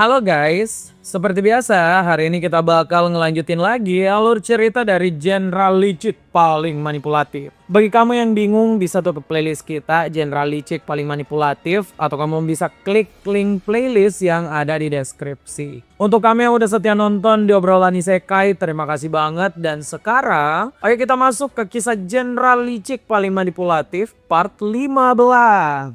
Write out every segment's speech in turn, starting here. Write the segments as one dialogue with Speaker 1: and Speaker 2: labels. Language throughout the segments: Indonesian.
Speaker 1: Halo guys, seperti biasa hari ini kita bakal ngelanjutin lagi alur cerita dari Jenderal Licik paling manipulatif. Bagi kamu yang bingung bisa tutup playlist kita Jenderal Licik paling manipulatif atau kamu bisa klik link playlist yang ada di deskripsi. Untuk kamu yang udah setia nonton di obrolan isekai, terima kasih banget. Dan sekarang ayo kita masuk ke kisah Jenderal Licik paling manipulatif part 15.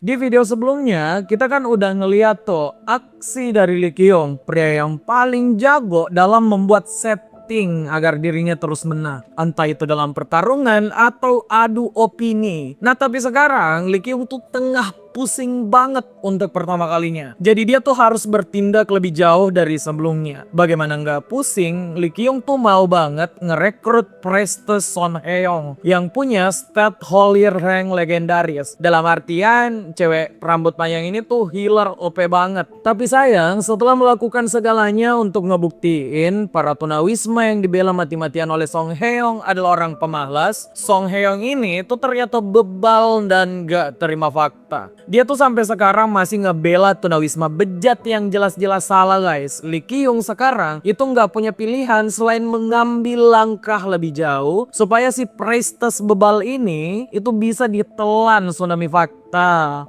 Speaker 1: Di video sebelumnya, kita kan udah ngeliat tuh aksi dari Lee Kyung, pria yang paling jago dalam membuat setting agar dirinya terus menang. Entah itu dalam pertarungan atau adu opini. Nah tapi sekarang Lee Kyung tuh tengah pusing banget untuk pertama kalinya. Jadi dia tuh harus bertindak lebih jauh dari sebelumnya. Bagaimana nggak pusing, Lee Kyung tuh mau banget ngerekrut Priestess Son Heong yang punya stat holy rank legendaris. Dalam artian cewek rambut panjang ini tuh healer OP banget. Tapi sayang setelah melakukan segalanya untuk ngebuktiin para tunawisma yang dibela mati-matian oleh Song Heong adalah orang pemalas, Song Heong ini tuh ternyata bebal dan gak terima fakta. Dia tuh sampai sekarang masih ngebela tunawisma bejat yang jelas-jelas salah guys. Lee Kyung sekarang itu nggak punya pilihan selain mengambil langkah lebih jauh supaya si priestess bebal ini itu bisa ditelan tsunami fakta.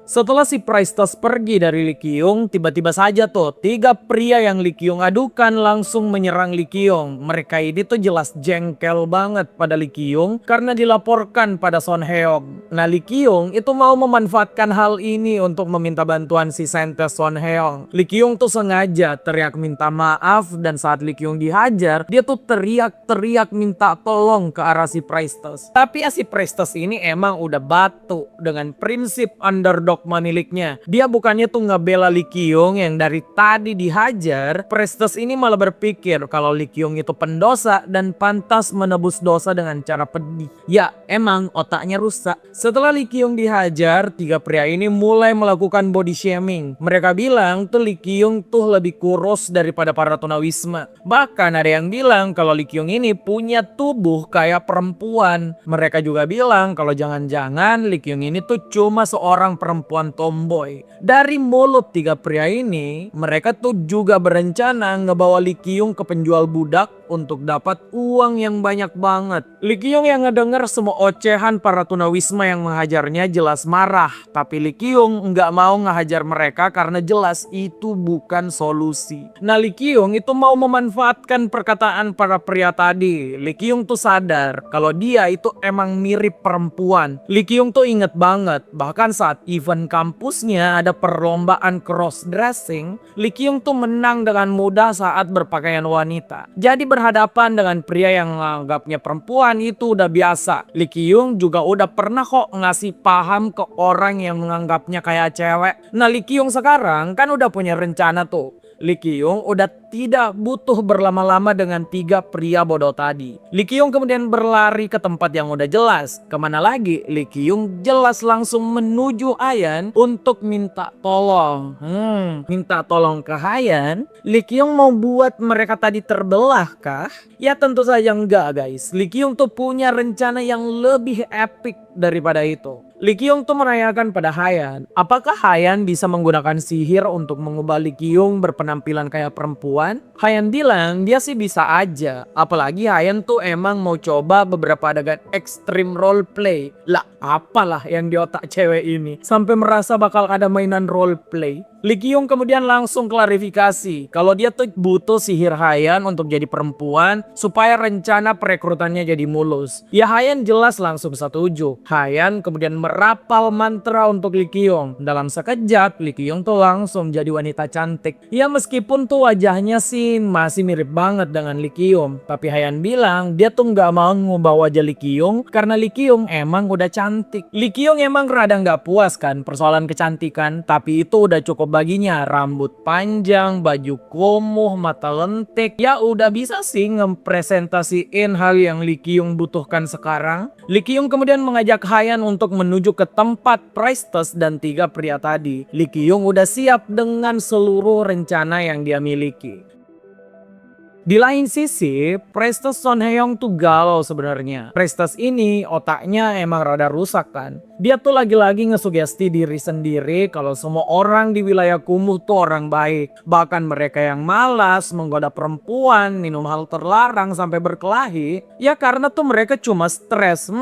Speaker 1: Setelah si Priestess pergi dari Lee Kyung, tiba-tiba saja tuh tiga pria yang Lee Kyung adukan langsung menyerang Lee Kyung. Mereka ini tuh jelas jengkel banget pada Lee Kyung karena dilaporkan pada Son Heong. Nah Lee Kyung itu mau memanfaatkan hal ini untuk meminta bantuan si Sentes Son Heong. Lee Kyung tuh sengaja teriak minta maaf dan saat Lee Kyung dihajar, dia tuh teriak-teriak minta tolong ke arah si Priestess. Tapi si Priestess ini emang udah batu dengan prinsip underdog miliknya. Dia bukannya tuh ngebela Lee Kyung yang dari tadi dihajar. Priestess ini malah berpikir kalau Lee Kyung itu pendosa dan pantas menebus dosa dengan cara pedih. Ya emang otaknya rusak. Setelah Lee Kyung dihajar, tiga pria ini mulai melakukan body shaming. Mereka bilang tuh Lee Kyung tuh lebih kurus daripada para tunawisma. Bahkan ada yang bilang kalau Lee Kyung ini punya tubuh kayak perempuan. Mereka juga bilang kalau jangan-jangan Lee Kyung ini tuh cuma seorang perempuan tomboy. Dari mulut tiga pria ini, mereka tuh juga berencana ngebawa Lee Kyung ke penjual budak untuk dapat uang yang banyak banget. Lee Kyung yang ngedenger semua ocehan para tunawisma yang menghajarnya jelas marah. Tapi Lee Kyung nggak mau ngehajar mereka karena jelas itu bukan solusi. Nah Lee Kyung itu mau memanfaatkan perkataan para pria tadi. Lee Kyung tuh sadar kalau dia itu emang mirip perempuan. Lee Kyung tuh inget banget bahkan saat event kampusnya ada perlombaan cross dressing, Lee Kyung tuh menang dengan mudah saat berpakaian wanita. Jadi berhadapan dengan pria yang menganggapnya perempuan itu udah biasa. Lee Kyung juga udah pernah kok ngasih paham ke orang yang menganggapnya kayak cewek. Nah Lee Kyung sekarang kan udah punya rencana tuh. Lee Kyung udah tidak butuh berlama-lama dengan tiga pria bodoh tadi. Lee Kyung kemudian berlari ke tempat yang udah jelas. Kemana lagi? Lee Kyung jelas langsung menuju Hayan untuk minta tolong. Minta tolong ke Hayan? Lee Kyung mau buat mereka tadi terbelah kah? Ya tentu saja enggak guys. Lee Kyung tuh punya rencana yang lebih epic daripada itu. Lee Kyung tuh merayakan pada Hayan. Apakah Hayan bisa menggunakan sihir untuk mengubah Lee Kyung berpenampilan kayak perempuan? Hayan bilang dia sih bisa aja. Apalagi Hayan tuh emang mau coba beberapa adegan ekstrim roleplay. Lah apalah yang di otak cewek ini sampai merasa bakal ada mainan roleplay. Lee Kyung kemudian langsung klarifikasi kalau dia tuh butuh sihir Hayan untuk jadi perempuan supaya rencana perekrutannya jadi mulus. Ya Hayan jelas langsung setuju. Hayan kemudian merapal mantra untuk Lee Kyung. Dalam sekejap Lee Kyung tuh langsung jadi wanita cantik. Ya meskipun tuh wajahnya sih masih mirip banget dengan Lee Kyung, tapi Hayan bilang dia tuh nggak mau ngubah wajah Lee Kyung karena Lee Kyung emang udah cantik. Lee Kyung emang rada nggak puas kan persoalan kecantikan, tapi itu udah cukup baginya. Rambut panjang, baju kumuh, mata lentik. Ya udah bisa sih ngepresentasiin hal yang Lee Kyung butuhkan sekarang. Lee Kyung kemudian mengajak Hayan untuk menuju ke tempat Priestess dan tiga pria tadi. Lee Kyung udah siap dengan seluruh rencana yang dia miliki. Di lain sisi, Priestess Son Hyeong tuh galau sebenarnya. Priestess ini otaknya emang rada rusak kan. Dia tuh lagi-lagi ngesugesti diri sendiri kalau semua orang di wilayah kumuh tuh orang baik. Bahkan mereka yang malas, menggoda perempuan, minum hal terlarang sampai berkelahi. Ya karena tuh mereka cuma stres.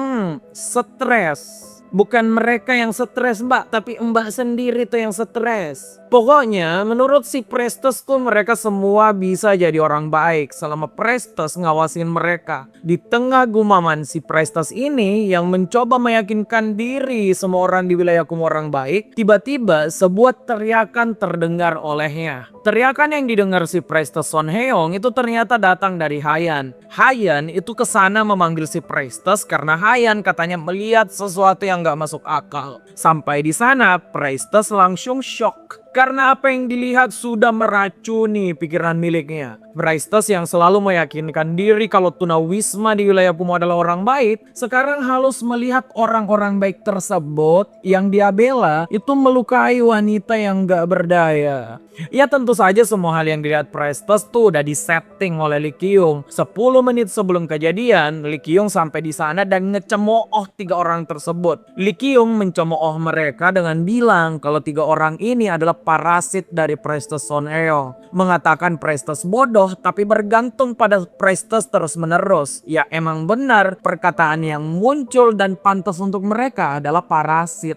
Speaker 1: Stres. Bukan mereka yang stres mbak, tapi mbak sendiri tuh yang stres. Pokoknya menurut si Priestess tuh mereka semua bisa jadi orang baik selama Priestess ngawasin mereka. Di tengah gumaman si Priestess ini yang mencoba meyakinkan diri semua orang di wilayah kumuh orang baik, tiba-tiba sebuah teriakan terdengar olehnya. Teriakan yang didengar si Priestess Son Hyeong itu ternyata datang dari Hayan. Hayan itu kesana memanggil si Priestess karena Hayan katanya melihat sesuatu yang gak masuk akal. Sampai di sana Priestess langsung shock. Karena apa yang dilihat sudah meracuni pikiran miliknya. Priestess yang selalu meyakinkan diri kalau tunawisma di wilayah kumuh adalah orang baik, sekarang halus melihat orang-orang baik tersebut yang dia bela itu melukai wanita yang gak berdaya. Ya tentu saja semua hal yang dilihat Priestess tuh udah disetting oleh Lee Ki-young. 10 menit sebelum kejadian, Lee Ki-young sampai di sana dan ngecemooh 3 orang tersebut. Lee Ki-young mencemooh mereka dengan bilang kalau 3 orang ini adalah parasit dari Priestess Son Hyeong. Mengatakan Priestess bodoh tapi bergantung pada Priestess terus menerus. Ya emang benar perkataan yang muncul dan pantas untuk mereka adalah parasit.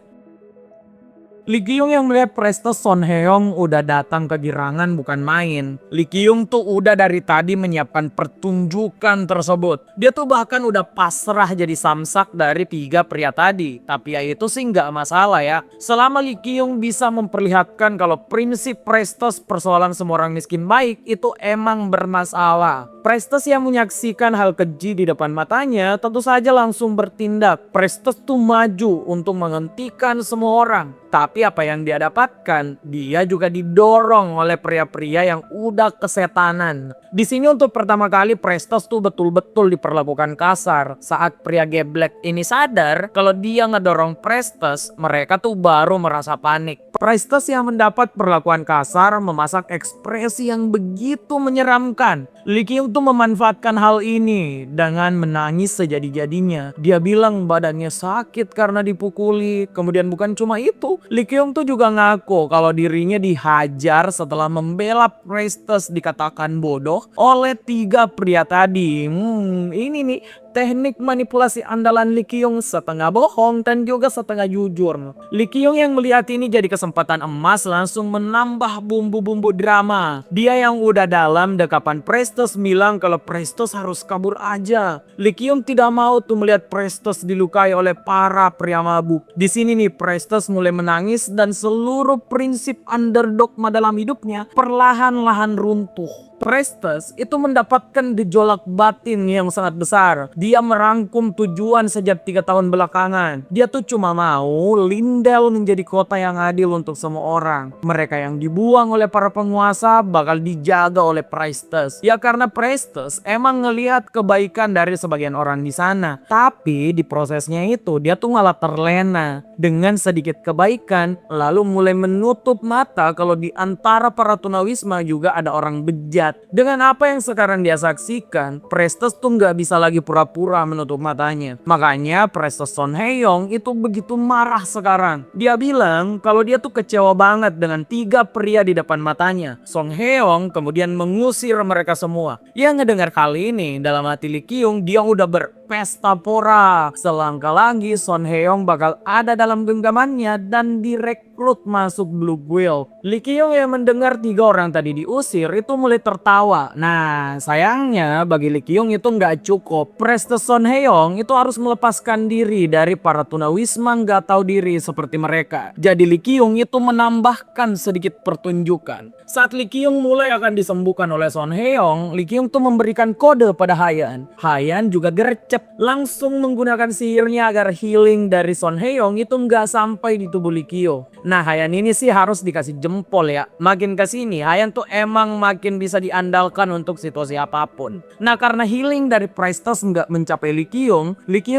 Speaker 1: Lee Ki-young yang melihat Priestess Son Hyeong udah datang ke girangan bukan main. Lee Ki-young tuh udah dari tadi menyiapkan pertunjukan tersebut. Dia tuh bahkan udah pasrah jadi samsak dari 3 pria tadi. Tapi ya itu sih nggak masalah ya. Selama Lee Ki-young bisa memperlihatkan kalau prinsip Priestess persoalan semua orang miskin baik itu emang bermasalah. Priestess yang menyaksikan hal keji di depan matanya tentu saja langsung bertindak. Priestess tuh maju untuk menghentikan semua orang. Tapi apa yang dia dapatkan, dia juga didorong oleh pria-pria yang udah kesetanan. Di sini untuk pertama kali Priestess tuh betul-betul diperlakukan kasar. Saat pria geblek ini sadar kalau dia ngedorong Priestess, mereka tuh baru merasa panik. Priestess yang mendapat perlakuan kasar memasak ekspresi yang begitu menyeramkan. Lee Ki-young tuh memanfaatkan hal ini dengan menangis sejadi-jadinya. Dia bilang badannya sakit karena dipukuli. Kemudian bukan cuma itu, Lee Ki-young tuh juga ngaku kalau dirinya dihajar setelah membela Priestess dikatakan bodoh oleh 3 pria tadi. Ini nih teknik manipulasi andalan Lee Ki-young, setengah bohong dan juga setengah jujur. Lee Ki-young yang melihat ini jadi kesempatan emas langsung menambah bumbu-bumbu drama. Dia yang udah dalam dekapan Priestess bilang kalau Priestess harus kabur aja. Lee Ki-young tidak mau tuh melihat Priestess dilukai oleh para pria mabuk. Di sini nih Priestess mulai menangis dan seluruh prinsip underdogma dalam hidupnya perlahan-lahan runtuh. Priestess itu mendapatkan gejolak batin yang sangat besar. Dia merangkum tujuan sejak 3 tahun belakangan. Dia tuh cuma mau Lindell menjadi kota yang adil untuk semua orang. Mereka yang dibuang oleh para penguasa bakal dijaga oleh Priestess. Ya karena Priestess emang ngelihat kebaikan dari sebagian orang di sana. Tapi di prosesnya itu dia tuh malah terlena dengan sedikit kebaikan, lalu mulai menutup mata kalau di antara para tunawisma juga ada orang bejat. Dengan apa yang sekarang dia saksikan, Priestess tuh nggak bisa lagi pura-pura menutup matanya. Makanya Priestess Son Hyeong itu begitu marah sekarang. Dia bilang kalau dia tuh kecewa banget dengan 3 pria di depan matanya. Son Hyeong kemudian mengusir mereka semua. Yang ngedengar kali ini dalam hati Lee Ki-young dia udah berpesta pora. Selangkah lagi Son Hyeong bakal ada dalam genggamannya dan direkrut masuk Blue Guild. Lee Ki-young yang mendengar 3 orang tadi diusir itu mulai tertawa. Nah sayangnya bagi Lee Ki-young itu nggak cukup. Priestess Son Hyeong itu harus melepaskan diri dari para tunawisma nggak tahu diri seperti mereka. Jadi Lee Ki-young itu menambahkan sedikit pertunjukan. Saat Lee Ki-young mulai akan disembuhkan oleh Son Hyeong, Lee Ki-young tuh memberikan kode pada Hayan. Hayan juga gercep langsung menggunakan sihirnya agar healing dari Son Hye-young itu nggak sampai di tubuh Lee Ki-yong. Nah, Hayan ini sih harus dikasih jempol ya. Makin kesini Hayan tuh emang makin bisa diandalkan untuk situasi apapun. Nah, karena healing dari Priestess nggak mencapai Lee Ki-yong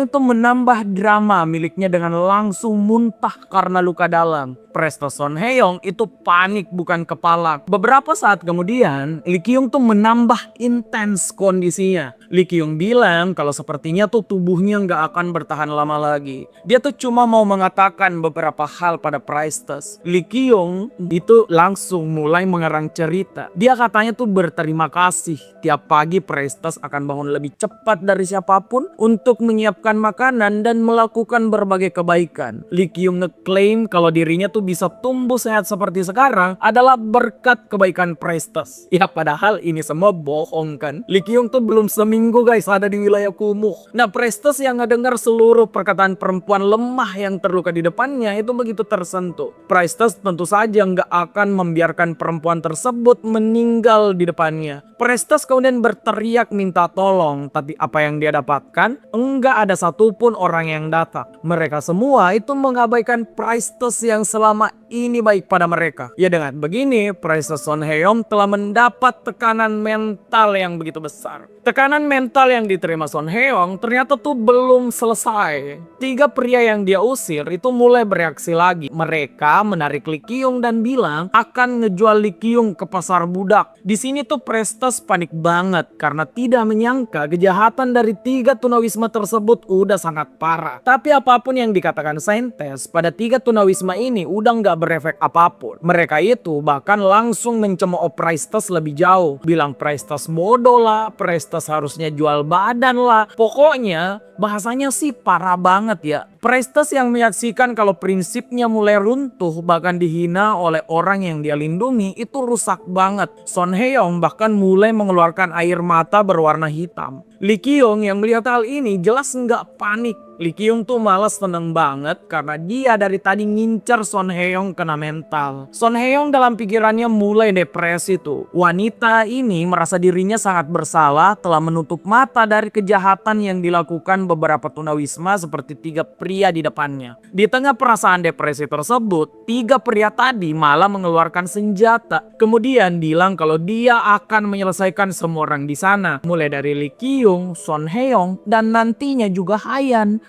Speaker 1: tuh menambah drama miliknya dengan langsung muntah karena luka dalam. Priestess Son Hye-young itu panik bukan kepala. Beberapa saat kemudian Lee Ki-yong tuh menambah intens kondisinya. Lee Ki-yong bilang kalau sepertinya tuh tubuhnya nggak akan bertahan lama lagi. Dia tuh cuma mau mengatakan beberapa hal pada Priestess. Lee Ki-yong itu langsung mulai mengarang cerita. Dia katanya tuh berterima kasih tiap pagi Priestess akan bangun lebih cepat dari siapapun untuk menyiapkan makanan dan melakukan berbagai kebaikan. Lee Ki-yong ngeklaim kalau dirinya tuh bisa tumbuh sehat seperti sekarang adalah berkat kebaikan Priestess. Ya padahal ini semua bohong kan. Lee Ki-yong tuh belum seminggu guys ada di wilayah kumuh. Nah, Priestess yang ngedengar seluruh perkataan perempuan lemah yang terluka di depannya itu begitu tersentuh. Priestess tentu saja nggak akan membiarkan perempuan tersebut meninggal di depannya. Priestess kemudian berteriak minta tolong, tapi apa yang dia dapatkan? Enggak ada satupun orang yang datang. Mereka semua itu mengabaikan Priestess yang selama ini baik pada mereka. Ya dengan begini, Priestess Son Hye-young telah mendapat tekanan mental yang begitu besar. Tekanan mental yang diterima Son Hye-young ternyata tuh belum selesai. 3 pria yang dia usir itu mulai bereaksi lagi. Mereka menarik Lee Ki-yong dan bilang akan ngejual Lee Ki-yong ke pasar budak. Di sini tuh Priestess panik banget karena tidak menyangka kejahatan dari 3 tunawisma tersebut udah sangat parah. Tapi apapun yang dikatakan saintes, pada 3 tunawisma ini udah nggak berefek apapun. Mereka itu bahkan langsung mencemooh Priestess lebih jauh. Bilang Priestess bodoh lah, Priestess harusnya jual badan lah. Pokoknya bahasanya sih parah banget ya. Priestess yang menyaksikan kalau prinsipnya mulai runtuh bahkan dihina oleh orang yang dia lindungi itu rusak banget. Son Hye-young bahkan mulai mengeluarkan air mata berwarna hitam. Lee Ki-yong yang melihat hal ini jelas nggak panik. Lee Ki-yong tuh malas tenang banget karena dia dari tadi ngincer Son Hye-young kena mental. Son Hye-young dalam pikirannya mulai depresi tuh. Wanita ini merasa dirinya sangat bersalah telah menutup mata dari kejahatan yang dilakukan beberapa tunawisma seperti 3 pria di depannya. Di tengah perasaan depresi tersebut, 3 pria tadi malah mengeluarkan senjata. Kemudian bilang kalau dia akan menyelesaikan semua orang di sana. Mulai dari Lee Ki-yong, Son Hye-young, dan nantinya juga Hayan.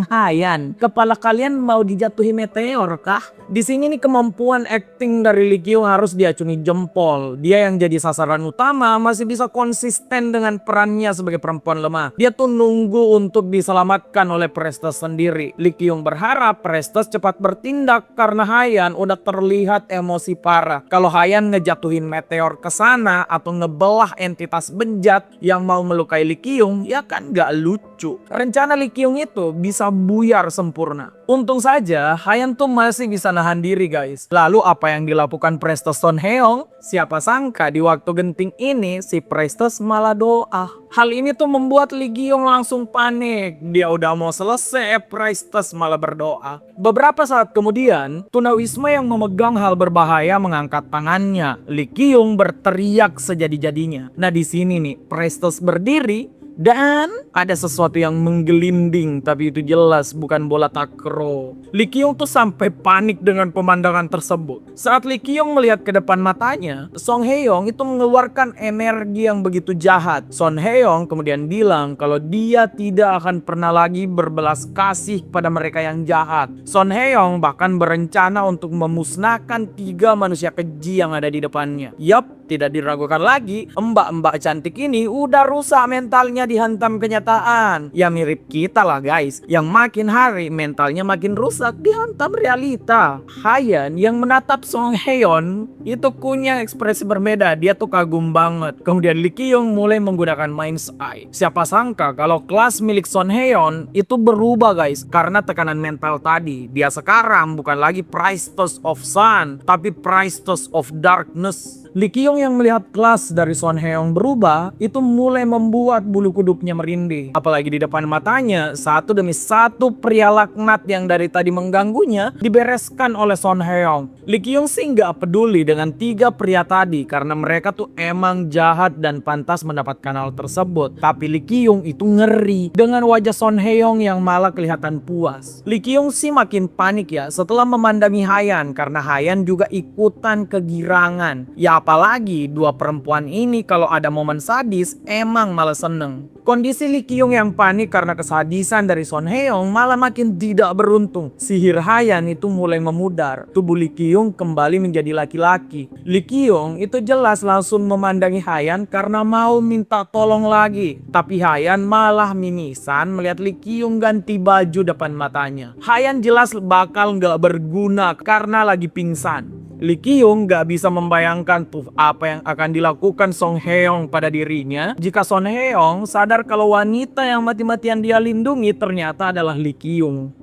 Speaker 1: Hayan, kepala kalian mau dijatuhi meteor kah? Di sini nih kemampuan acting dari Lee Ki-yong harus diacungi jempol. Dia yang jadi sasaran utama masih bisa konsisten dengan perannya sebagai perempuan lemah. Dia tuh nunggu untuk diselamatkan oleh Priestess sendiri. Lee Ki-yong berharap Priestess cepat bertindak karena Hayan udah terlihat emosi parah. Kalau Hayan ngejatuhin meteor ke sana atau ngebelah entitas bejat yang mau melukai Lee Ki-yong, ya kan gak lucu. Rencana Lee Ki-yong itu bisa buyar sempurna. Untung saja Hayan tuh masih bisa nahan diri guys. Lalu apa yang dilakukan Priestess Son Hye-young? Siapa sangka di waktu genting ini si Priestess malah doa. Hal ini tuh membuat Lee Ki-yong langsung panik. Dia udah mau selesai, Priestess malah berdoa. Beberapa saat kemudian, tunawisma yang memegang hal berbahaya mengangkat tangannya. Lee Ki-yong berteriak sejadi-jadinya. Nah di sini nih Priestess berdiri. Dan ada sesuatu yang menggelinding, tapi itu jelas bukan bola takraw. Lee Ki-yong tuh sampai panik dengan pemandangan tersebut. Saat Lee Ki-yong melihat ke depan matanya, Son Hye-young itu mengeluarkan energi yang begitu jahat. Son Hye-young kemudian bilang kalau dia tidak akan pernah lagi berbelas kasih pada mereka yang jahat. Son Hye-young bahkan berencana untuk memusnahkan 3 manusia keji yang ada di depannya. Yap, tidak diragukan lagi, mbak-mbak cantik ini udah rusak mentalnya dihantam kenyataan. Ya mirip kita lah guys, yang makin hari mentalnya makin rusak dihantam realita. Hayan yang menatap Son Hye-young itu punya ekspresi berbeda, dia tuh kagum banget. Kemudian Lee Ki-yong mulai menggunakan Mind's Eye. Siapa sangka kalau kelas milik Son Hye-young itu berubah guys, karena tekanan mental tadi. Dia sekarang bukan lagi Priestess of Sun, tapi Priestess of Darkness. Lee Kyung yang melihat kelas dari Son Heong berubah itu mulai membuat bulu kuduknya merinding. Apalagi di depan matanya, satu demi satu pria laknat yang dari tadi mengganggunya dibereskan oleh Son Heong. Lee Kyung sih nggak peduli dengan tiga pria tadi karena mereka tuh emang jahat dan pantas mendapatkan hal tersebut. Tapi Lee Kyung itu ngeri dengan wajah Son Heong yang malah kelihatan puas. Lee Kyung sih makin panik ya setelah memandangi Hayan karena Hayan juga ikutan kegirangan. Ya apalagi dua perempuan ini kalau ada momen sadis emang malah seneng. Kondisi Lee Kyung yang panik karena kesadisan dari Son Heong malah makin tidak beruntung. Sihir Hayan itu mulai memudar. Tubuh Lee Kyung kembali menjadi laki-laki. Lee Kyung itu jelas langsung memandangi Hayan karena mau minta tolong lagi. Tapi Hayan malah mimisan melihat Lee Kyung ganti baju depan matanya. Hayan jelas bakal nggak berguna karena lagi pingsan. Lee Kyung gak bisa membayangkan tuh apa yang akan dilakukan Son Heong pada dirinya jika Son Heong sadar kalau wanita yang mati-matian dia lindungi ternyata adalah Lee Kyung.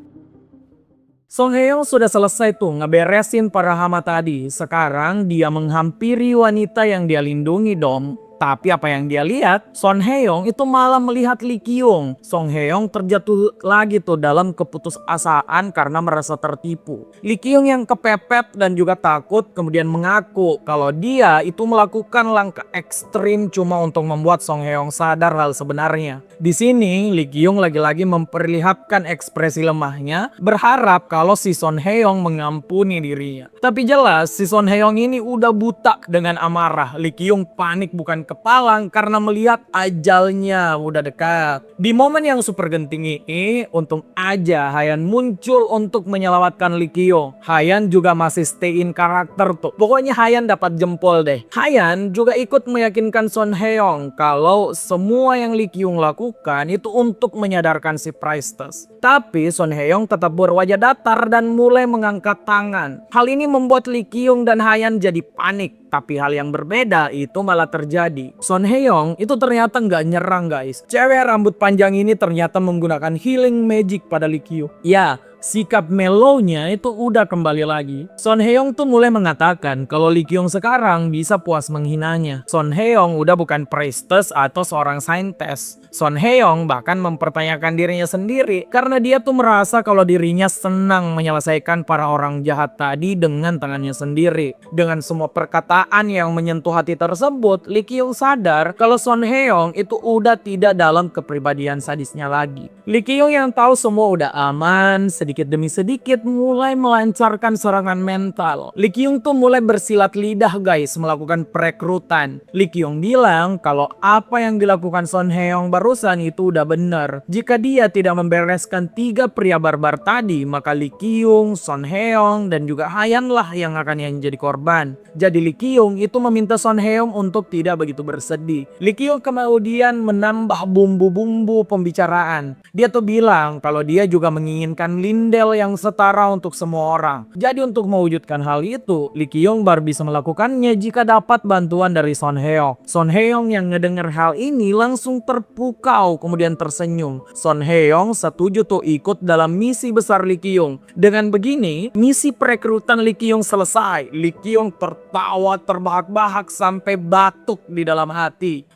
Speaker 1: Son Heong sudah selesai tuh ngeberesin para hama tadi. Sekarang dia menghampiri wanita yang dia lindungi dong. Tapi apa yang dia lihat, Son Heong itu malah melihat Lee Kyung. Son Heong terjatuh lagi tuh dalam keputusasaan karena merasa tertipu. Lee Kyung yang kepepet dan juga takut kemudian mengaku kalau dia itu melakukan langkah ekstrim cuma untuk membuat Son Heong sadar hal sebenarnya. Di sini Lee Kyung lagi-lagi memperlihatkan ekspresi lemahnya, berharap kalau si Son Heong mengampuni dirinya. Tapi jelas si Son Heong ini udah buta dengan amarah. Lee Kyung panik bukan kepalang karena melihat ajalnya udah dekat. Di momen yang super genting ini, untung aja Hayan muncul untuk menyelamatkan Lee Kyung. Hayan juga masih stay in karakter tuh. Pokoknya Hayan dapat jempol deh. Hayan juga ikut meyakinkan Son Heong kalau semua yang Lee Kyung lakukan itu untuk menyadarkan si Priestess. Tapi Son Heong tetap berwajah datar dan mulai mengangkat tangan. Hal ini membuat Lee Kyung dan Hayan jadi panik. Tapi hal yang berbeda itu malah terjadi. Son Heong itu ternyata nggak nyerang guys. Cewek rambut panjang ini ternyata menggunakan healing magic pada Lee Kyung. Ya, sikap mellownya itu udah kembali lagi. Son Heong tuh mulai mengatakan kalau Lee Kyung sekarang bisa puas menghinanya. Son Heong udah bukan priestess atau seorang saintes. Son Heong bahkan mempertanyakan dirinya sendiri karena dia tuh merasa kalau dirinya senang menyelesaikan para orang jahat tadi dengan tangannya sendiri. Dengan semua perkataan yang menyentuh hati tersebut, Lee Kyung sadar kalau Son Heong itu udah tidak dalam kepribadian sadisnya lagi. Lee Kyung yang tahu semua udah aman, sedikit demi sedikit mulai melancarkan serangan mental. Lee Kyung tuh mulai bersilat lidah guys, melakukan perekrutan. Lee Kyung bilang kalau apa yang dilakukan Son Heong barusan itu udah benar. Jika dia tidak membereskan tiga pria barbar tadi, maka Lee Kyung, Son Heong, dan juga Hayan lah yang akan jadi korban. Jadi Lee Kyung itu meminta Son Heong untuk tidak begitu bersedih. Lee Kyung kemudian menambah bumbu-bumbu pembicaraan. Dia tuh bilang kalau dia juga menginginkan Lindell yang setara untuk semua orang. Jadi untuk mewujudkan hal itu, Lee Kyung baru bisa melakukannya jika dapat bantuan dari Son Heong. Son Heong yang ngedenger hal ini langsung terpukau kemudian tersenyum. Son Heong setuju tuh ikut dalam misi besar Lee Kyung. Dengan begini, misi perekrutan Lee Kyung selesai. Lee Kyung tertawa terbahak-bahak sampai batuk di dalam hati.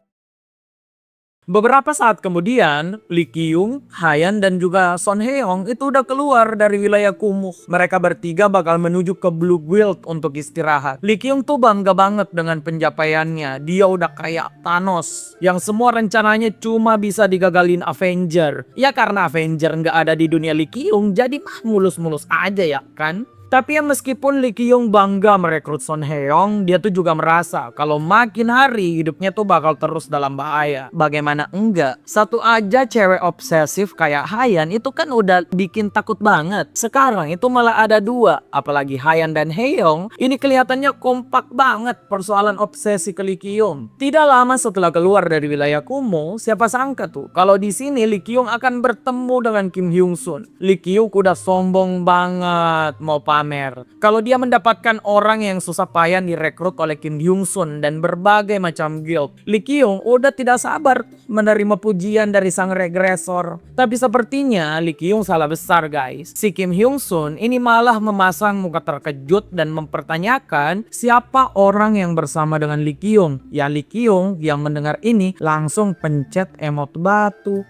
Speaker 1: Beberapa saat kemudian, Lee Kyung, Hayan, dan juga Son Heong itu udah keluar dari wilayah kumuh. Mereka bertiga bakal menuju ke Blue Guild untuk istirahat. Lee Kyung tuh bangga banget dengan pencapaiannya. Dia udah kayak Thanos, yang semua rencananya cuma bisa digagalin Avenger. Ya karena Avenger nggak ada di dunia Lee Kyung, jadi mah mulus-mulus aja ya kan? Tapi ya meskipun Lee Kyung bangga merekrut Son Heong, dia tuh juga merasa kalau makin hari hidupnya tuh bakal terus dalam bahaya. Bagaimana enggak? Satu aja cewek obsesif kayak Hayan itu kan udah bikin takut banget. Sekarang itu malah ada dua, apalagi Hayan dan Heong. Ini kelihatannya kompak banget persoalan obsesi ke Lee Kyung. Tidak lama setelah keluar dari wilayah kumuh, siapa sangka tuh kalau di sini Lee Kyung akan bertemu dengan Kim Hyung Sun. Lee Kyung udah sombong banget, mau pamer. Kalau dia mendapatkan orang yang susah payah direkrut oleh Kim Hyung Sun dan berbagai macam guild, Lee Ki-young udah tidak sabar menerima pujian dari sang regresor. Tapi sepertinya Lee Ki-young salah besar guys. Si Kim Hyung Sun ini malah memasang muka terkejut dan mempertanyakan siapa orang yang bersama dengan Lee Ki-young. Ya Lee Ki-young yang mendengar ini langsung pencet emot batu.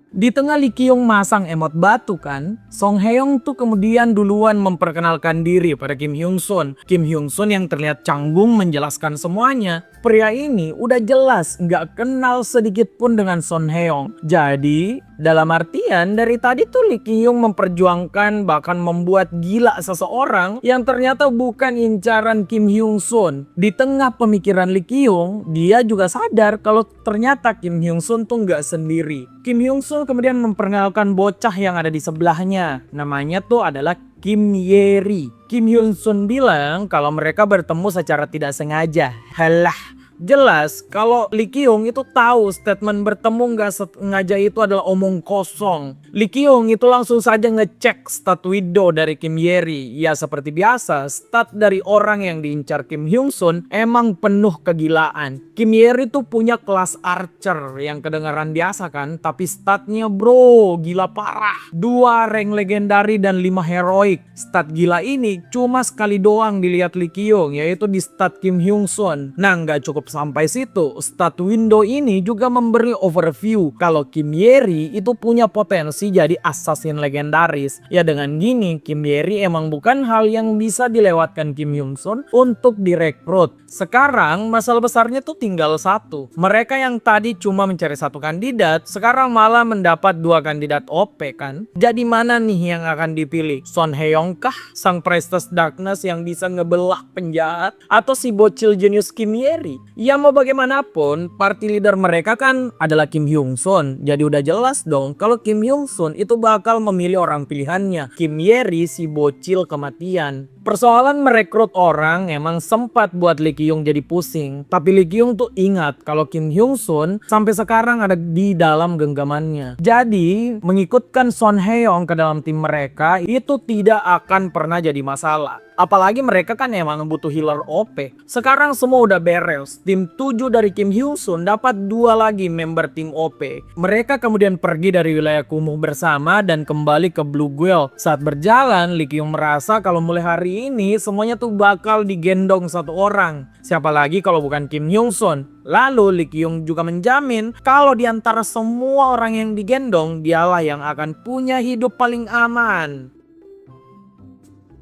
Speaker 1: Di tengah Lee Ki-young masang emot batu kan, Song Hye-young tuh kemudian duluan memperkenalkan diri pada Kim Hyung Sun. Kim Hyung Sun yang terlihat canggung menjelaskan semuanya. Pria ini udah jelas nggak kenal sedikit pun dengan Song Hye-young. Jadi dalam artian dari tadi tuh Lee Ki-young memperjuangkan bahkan membuat gila seseorang yang ternyata bukan incaran Kim Hyung Sun. Di tengah pemikiran Lee Ki-young, dia juga sadar kalau ternyata Kim Hyung Sun tuh nggak sendiri. Kim Hyung Sun kemudian memperkenalkan bocah yang ada di sebelahnya. Namanya tuh adalah Kim Ye-ri. Kim Hyun Sun bilang kalau mereka bertemu secara tidak sengaja. Halah, jelas kalau Lee Ki-young itu tahu statement bertemu nggak sengaja itu adalah omong kosong. Lee Ki-young itu langsung saja ngecek stat widow dari Kim Ye-ri. Ya seperti biasa, stat dari orang yang diincar Kim Hyung Sun emang penuh kegilaan. Kim Ye-ri tuh punya kelas archer yang kedengaran biasa kan, tapi statnya bro gila parah. 2 rank legendary dan 5 heroic. Stat gila ini cuma sekali doang dilihat Lee Ki-young, yaitu di stat Kim Hyung Sun. Nah nggak cukup sampai situ, stat window ini juga memberi overview kalau Kim Ye-ri itu punya potensi jadi assassin legendaris. Ya dengan gini Kim Ye-ri emang bukan hal yang bisa dilewatkan Kim Hyung Sun untuk direkrut. Sekarang masalah besarnya tuh tinggal satu. Mereka yang tadi cuma mencari satu kandidat, sekarang malah mendapat 2 kandidat OP kan. Jadi mana nih yang akan dipilih? Son Hye-young kah? Sang Priestess Darkness yang bisa ngebelah penjahat? Atau si bocil jenius Kim Ye-ri? Ya mau bagaimanapun, party leader mereka kan adalah Kim Hyung Sun. Jadi udah jelas dong kalau Kim Hyung Sun itu bakal memilih orang pilihannya. Kim Ye-ri si bocil kematian. Persoalan merekrut orang emang sempat buat Lee Ki-young jadi pusing. Tapi Lee Ki-young tuh ingat kalau Kim Hyung Sun sampai sekarang ada di dalam genggamannya. Jadi mengikutkan Son Hye-young ke dalam tim mereka itu tidak akan pernah jadi masalah. Apalagi mereka kan emang butuh healer OP. Sekarang semua udah beres. Tim 7 dari Kim Hyung Sun dapat 2 lagi member tim OP. Mereka kemudian pergi dari wilayah kumuh bersama dan kembali ke Blue Guild. Saat berjalan, Lee Ki-young merasa kalau mulai hari ini semuanya tuh bakal digendong satu orang. Siapa lagi kalau bukan Kim Hyung Sun. Lalu Lee Ki-young juga menjamin kalau di antara semua orang yang digendong, dialah yang akan punya hidup paling aman.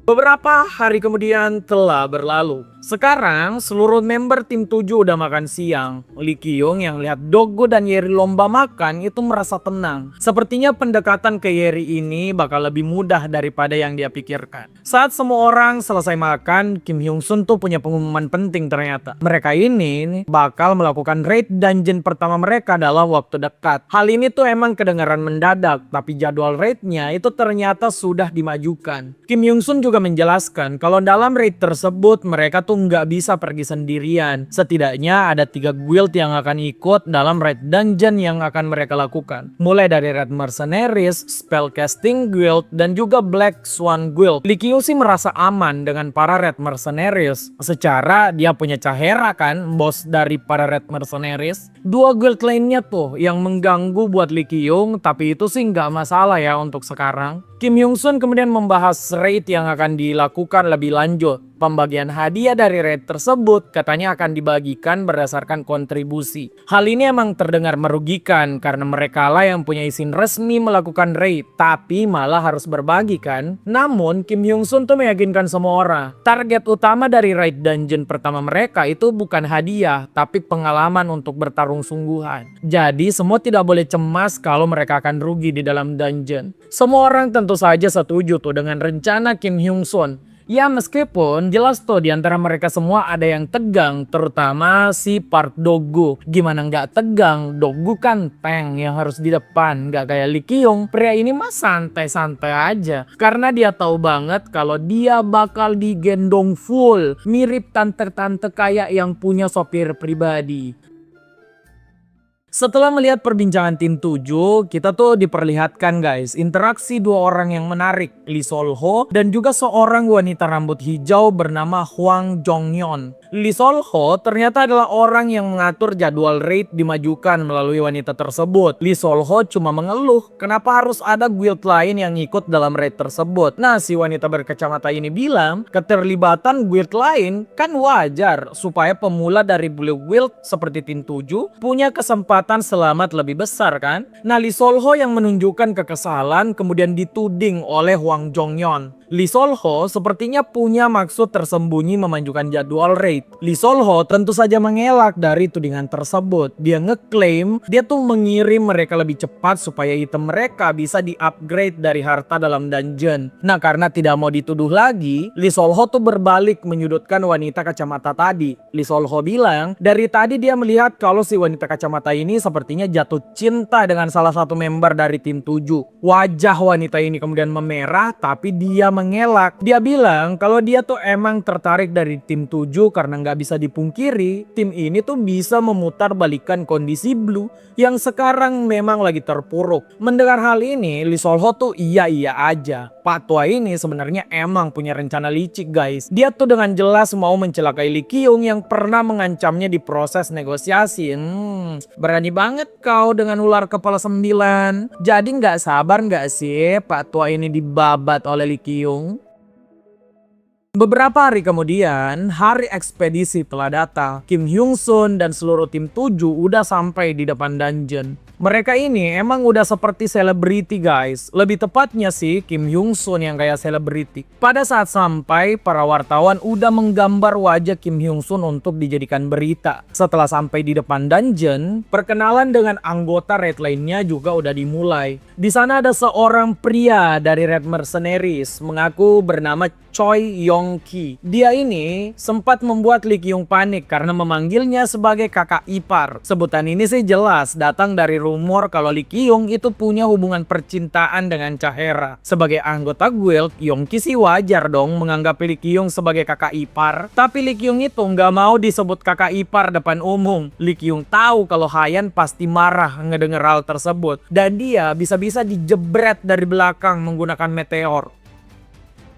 Speaker 1: Beberapa hari kemudian telah berlalu. Sekarang seluruh member tim 7 udah makan siang. Lee Ki-young yang lihat Doggo dan Ye-ri lomba makan itu merasa tenang. Sepertinya pendekatan ke Ye-ri ini bakal lebih mudah daripada yang dia pikirkan. Saat semua orang selesai makan, Kim Hyung Sun tuh punya pengumuman penting ternyata. Mereka ini bakal melakukan raid dungeon pertama mereka dalam waktu dekat. Hal ini tuh emang kedengaran mendadak, tapi jadwal raidnya itu ternyata sudah dimajukan. Kim Hyung Sun juga menjelaskan kalau dalam raid tersebut mereka tuh nggak bisa pergi sendirian. Setidaknya ada 3 guild yang akan ikut dalam raid dungeon yang akan mereka lakukan. Mulai dari Red Mercenaries, Spellcasting Guild, dan juga Black Swan Guild. Lee Ki-young sih merasa aman dengan para Red Mercenaries. Secara dia punya Chahera kan, bos dari para Red Mercenaries. 2 guild lainnya tuh yang mengganggu buat Lee Ki-young, tapi itu sih nggak masalah ya untuk sekarang. Kim Hyung Sun kemudian membahas raid yang akan dilakukan lebih lanjut. Pembagian hadiah dari raid tersebut katanya akan dibagikan berdasarkan kontribusi. Hal ini emang terdengar merugikan karena mereka lah yang punya izin resmi melakukan raid, tapi malah harus berbagi kan. Namun Kim Hyung Sun tuh meyakinkan semua orang, target utama dari raid dungeon pertama mereka itu bukan hadiah, tapi pengalaman untuk bertarung sungguhan. Jadi semua tidak boleh cemas kalau mereka akan rugi di dalam dungeon. Semua orang tentu saja setuju tuh dengan rencana Kim Hyung Sun. Ya meskipun jelas tuh di antara mereka semua ada yang tegang, terutama si Park Doggo. Gimana nggak tegang? Doggo kan tank yang harus di depan, nggak kayak Lee Ki-young. Pria ini mah santai-santai aja, karena dia tahu banget kalau dia bakal digendong full, mirip tante-tante kayak yang punya sopir pribadi. Setelah melihat perbincangan tim 7, kita tuh diperlihatkan guys, interaksi dua orang yang menarik, Lee Sol-ho dan juga seorang wanita rambut hijau bernama Hwang Jong-yeon. Lee Sol-ho ternyata adalah orang yang mengatur jadwal raid dimajukan melalui wanita tersebut. Lee Sol-ho cuma mengeluh, kenapa harus ada guild lain yang ikut dalam raid tersebut. Nah, si wanita berkacamata ini bilang, keterlibatan guild lain kan wajar supaya pemula dari Blue Guild seperti tim 7 punya kesempatan selamat lebih besar kan. Nah, Lee Sol-ho yang menunjukkan kekesalan kemudian dituding oleh Hwang Jong-yeon. Lee Sol-ho sepertinya punya maksud tersembunyi memanjukan jadwal raid. Lee Sol-ho tentu saja mengelak dari tudingan tersebut. Dia ngeklaim dia tuh mengirim mereka lebih cepat supaya item mereka bisa di-upgrade dari harta dalam dungeon. Nah, karena tidak mau dituduh lagi, Lee Sol-ho tuh berbalik menyudutkan wanita kacamata tadi. Lee Sol-ho bilang, dari tadi dia melihat kalau si wanita kacamata ini sepertinya jatuh cinta dengan salah satu member dari tim 7. Wajah wanita ini kemudian memerah tapi dia mengelak. Dia bilang kalau dia tuh emang tertarik dari tim 7 karena nggak bisa dipungkiri tim ini tuh bisa memutar balikan kondisi Blue yang sekarang memang lagi terpuruk. Mendengar hal ini, Lee Sol-ho tuh iya-iya aja. Pak tua ini sebenarnya emang punya rencana licik guys. Dia tuh dengan jelas mau mencelakai Lee Kyung yang pernah mengancamnya di proses negosiasi. Berani banget kau dengan ular kepala 9. Jadi nggak sabar nggak sih Pak tua ini dibabat oleh Lee Kyung? Beberapa hari kemudian, hari ekspedisi telah datang. Kim Hyung Sun dan seluruh tim 7 udah sampai di depan dungeon. Mereka ini emang udah seperti selebriti guys. Lebih tepatnya sih Kim Hyung Sun yang kayak selebriti. Pada saat sampai, para wartawan udah menggambar wajah Kim Hyung Sun untuk dijadikan berita. Setelah sampai di depan dungeon, perkenalan dengan anggota raid lainnya juga udah dimulai. Di sana ada seorang pria dari Red Mercenaries mengaku bernama Choi Yong-ki. Dia ini sempat membuat Lee Kyung panik karena memanggilnya sebagai kakak ipar. Sebutan ini sih jelas datang dari rumor kalau Lee Kyung itu punya hubungan percintaan dengan Cha-hera. Sebagai anggota guild, Yong-ki sih wajar dong menganggap Lee Kyung sebagai kakak ipar. Tapi Lee Kyung itu nggak mau disebut kakak ipar depan umum. Lee Kyung tahu kalau Hayan pasti marah ngedenger hal tersebut. Dan dia bisa-bisa dijebret dari belakang menggunakan meteor.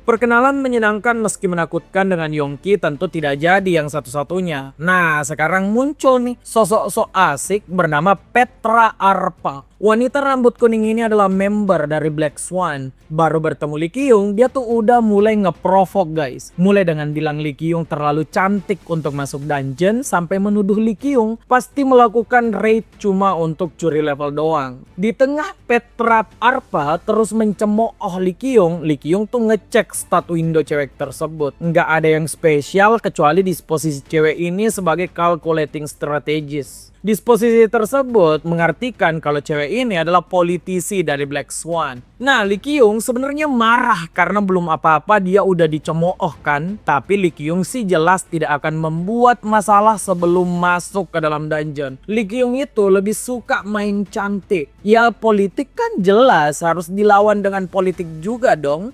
Speaker 1: Perkenalan menyenangkan meski menakutkan dengan Yong-ki tentu tidak jadi yang satu-satunya. Nah, sekarang muncul nih sosok sok asik bernama Petra Arpa. Wanita rambut kuning ini adalah member dari Black Swan. Baru bertemu Lee Kyung, dia tuh udah mulai ngeprovok guys. Mulai dengan bilang Lee Kyung terlalu cantik untuk masuk dungeon, sampai menuduh Lee Kyung pasti melakukan raid cuma untuk curi level doang. Di tengah Petra Arpa terus mencemooh Lee Kyung tuh ngecek stat window cewek tersebut. Nggak ada yang spesial kecuali disposisi cewek ini sebagai calculating strategist. Disposisi tersebut mengartikan kalau cewek ini adalah politisi dari Black Swan. Nah, Lee Kyung sebenarnya marah karena belum apa-apa dia udah dicemooh kan. Tapi Lee Kyung sih jelas tidak akan membuat masalah sebelum masuk ke dalam dungeon. Lee Kyung itu lebih suka main cantik. Ya politik kan jelas harus dilawan dengan politik juga dong.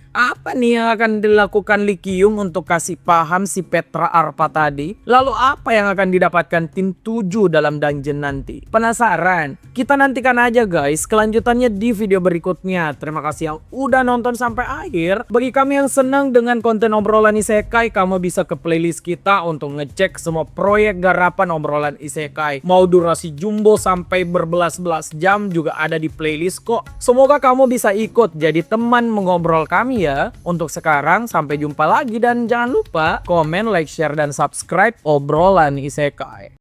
Speaker 1: Apa nih yang akan dilakukan Lee Kyung untuk kasih paham si Petra Arpa tadi? Lalu apa yang akan didapatkan tim 7 dalam dungeon nanti? Penasaran? Kita nantikan aja guys kelanjutannya di video berikutnya. Terima kasih yang udah nonton sampai akhir. Bagi kami yang senang dengan konten obrolan isekai, kamu bisa ke playlist kita untuk ngecek semua proyek garapan obrolan isekai. Mau durasi jumbo sampai berbelas-belas jam juga ada di playlist kok. Semoga kamu bisa ikut jadi teman mengobrol kami ya. Untuk sekarang sampai jumpa lagi dan jangan lupa komen, like, share, dan subscribe obrolan isekai.